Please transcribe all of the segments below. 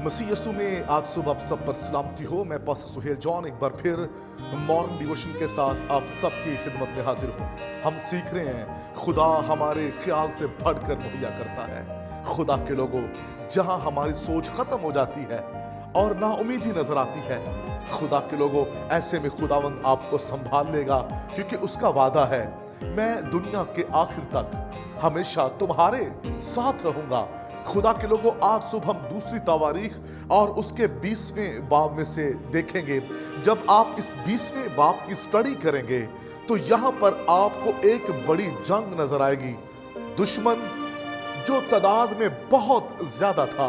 मसीह यीशु में आज सुबह आप सब पर सलामती हो। मैं पास्टर सुहेल जॉन एक बार फिर मॉर्निंग डिवोशन के साथ आप सबकी खिदमत में हाजिर हूँ। हम सीख रहे हैं खुदा हमारे ख्याल से बढ़कर मुहैया करता है। खुदा के लोगों, जहाँ हमारी सोच खत्म हो जाती है और नाउमीदी नजर आती है, खुदा के लोगों ऐसे में खुदावंद आपको संभाल लेगा, क्योंकि उसका वादा है, मैं दुनिया के आखिर तक हमेशा तुम्हारे साथ रहूंगा। खुदा के लोगों, आज सुबह हम दूसरी तवारीख और उसके 20वें बाब में से देखेंगे। जब आप इस 20वें बाब की स्टडी करेंगे तो यहां पर आपको एक बड़ी जंग नजर आएगी। दुश्मन जो तादाद में बहुत ज्यादा था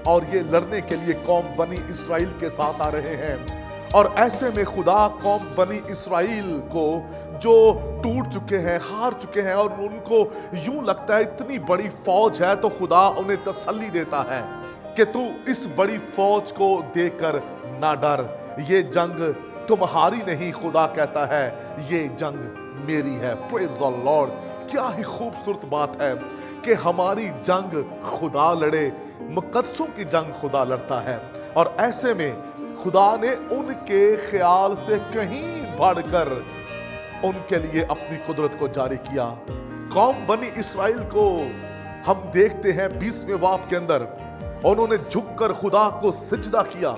और ये लड़ने के लिए कौम बनी इसराइल के साथ आ रहे हैं, और ऐसे में खुदा कौम बनी इसराइल को जो टूट चुके हैं, हार चुके हैं, और उनको यूं लगता है इतनी बड़ी फौज है, तो खुदा उन्हें तसल्ली देता है कि तू इस बड़ी फौज को देखकर ना डर, ये जंग तुम्हारी नहीं, खुदा कहता है ये जंग मेरी है। Praise the Lord. क्या ही खूबसूरत बात है कि हमारी जंग खुदा लड़े, मुकद्दसों की जंग खुदा लड़ता है। और ऐसे में खुदा ने उनके ख्याल से कहीं बढ़कर उनके लिए अपनी कुदरत को जारी किया। कौम बनी इसराइल को हम देखते हैं 20वें बाब के अंदर, उन्होंने झुककर खुदा को सिजदा किया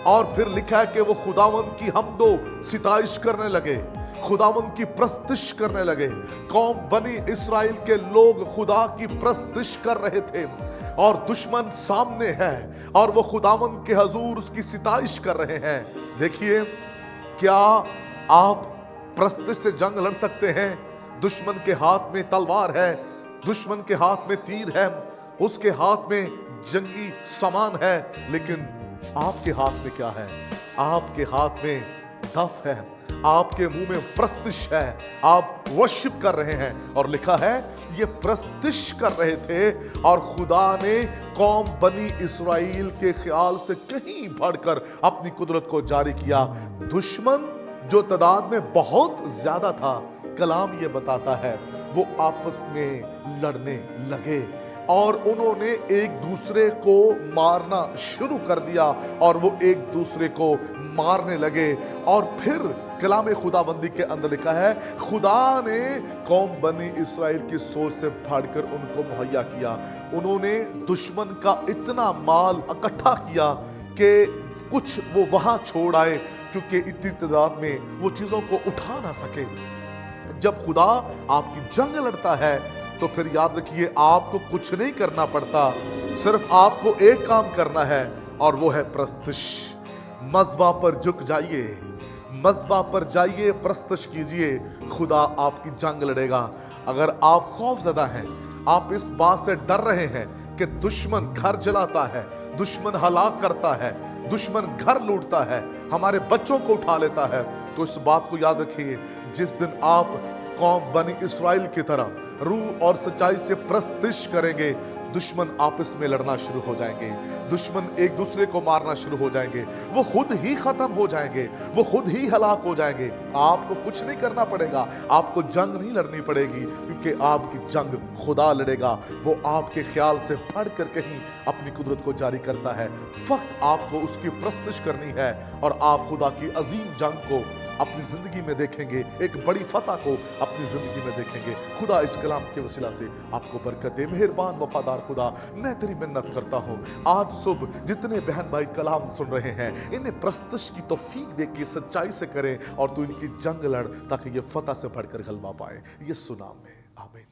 और फिर लिखा है कि वो खुदावंद की हमदो सिताइश करने लगे, खुदावंद की प्रस्तुति करने लगे। कौम बनी इसराइल के लोग खुदा की प्रस्तुति कर रहे थे और दुश्मन सामने है और वो खुदावंद के हजूर उसकी सिताइश कर रहे हैं। देखिए, क्या आप प्रस्तुति से जंग लड़ सकते हैं? दुश्मन के हाथ में तलवार है, दुश्मन के हाथ में तीर है, उसके हाथ में जंगी सामान है, लेकिन आपके हाथ में क्या है? आपके हाथ में दफ है, आपके मुंह में प्रस्तुति है, आप वर्शिप कर रहे हैं। और लिखा है ये प्रस्तुति कर रहे थे और खुदा ने कौम बनी इसराइल के ख्याल से कहीं बढ़कर अपनी कुदरत को जारी किया। दुश्मन जो तादाद में बहुत ज्यादा था, कलाम ये बताता है वो आपस में लड़ने लगे और उन्होंने एक दूसरे को मारना शुरू कर दिया और वो एक दूसरे को मारने लगे। और फिर कलाम खुदाबंदी के अंदर लिखा है खुदा ने कौम बनी इसराइल की सोच से बढ़कर उनको मुहैया किया। उन्होंने दुश्मन का इतना माल इकट्ठा किया कि कुछ वो वहां छोड़ आए, क्योंकि इतनी तादाद में वो चीजों को उठा ना सके। जब खुदा आपकी जंग लड़ता है तो फिर याद रखिए, आपको कुछ नहीं करना पड़ता, सिर्फ आपको एक काम करना है और वो है प्रस्तुति। मज़बा पर झुक जाइए, मज़बा पर जाइए, प्रस्तुति कीजिए, खुदा आपकी जंग लड़ेगा। अगर आप खौफज़दा हैं, आप इस बात से डर रहे हैं कि दुश्मन घर जलाता है, दुश्मन हलाक करता है, दुश्मन घर लूटता है, हमारे बच्चों को उठा लेता है, तो इस बात को याद रखिए, जिस दिन आप कौम बनी इसराइल की तरह रूह और सच्चाई से प्रस्तुति करेंगे, दुश्मन आपस में लड़ना शुरू हो जाएंगे, दुश्मन एक दूसरे को मारना शुरू हो जाएंगे, वो खुद ही खत्म हो जाएंगे, वो खुद ही हलाक हो जाएंगे। आपको कुछ नहीं करना पड़ेगा, आपको जंग नहीं लड़नी पड़ेगी, क्योंकि आपकी जंग खुदा लड़ेगा। वो आपके ख्याल से बढ़कर कहीं अपनी कुदरत को जारी करता है। फक्त आपको उसकी प्रस्तुति करनी है और आप खुदा की अजीम जंग को अपनी जिंदगी में देखेंगे, एक बड़ी फतह को अपनी जिंदगी में देखेंगे। खुदा इस कलाम के वसीला से आपको बरकत दे। मेहरबान वफादार खुदा, मैं तेरी मिन्नत करता हूँ, आज सुबह जितने बहन भाई कलाम सुन रहे हैं, इन्हें प्रस्तुति की तौफीक दे के सच्चाई से करें और तू इनकी जंग लड़, ताकि ये फतह से बढ़कर गलबा पाए। यीशु नाम में आमीन।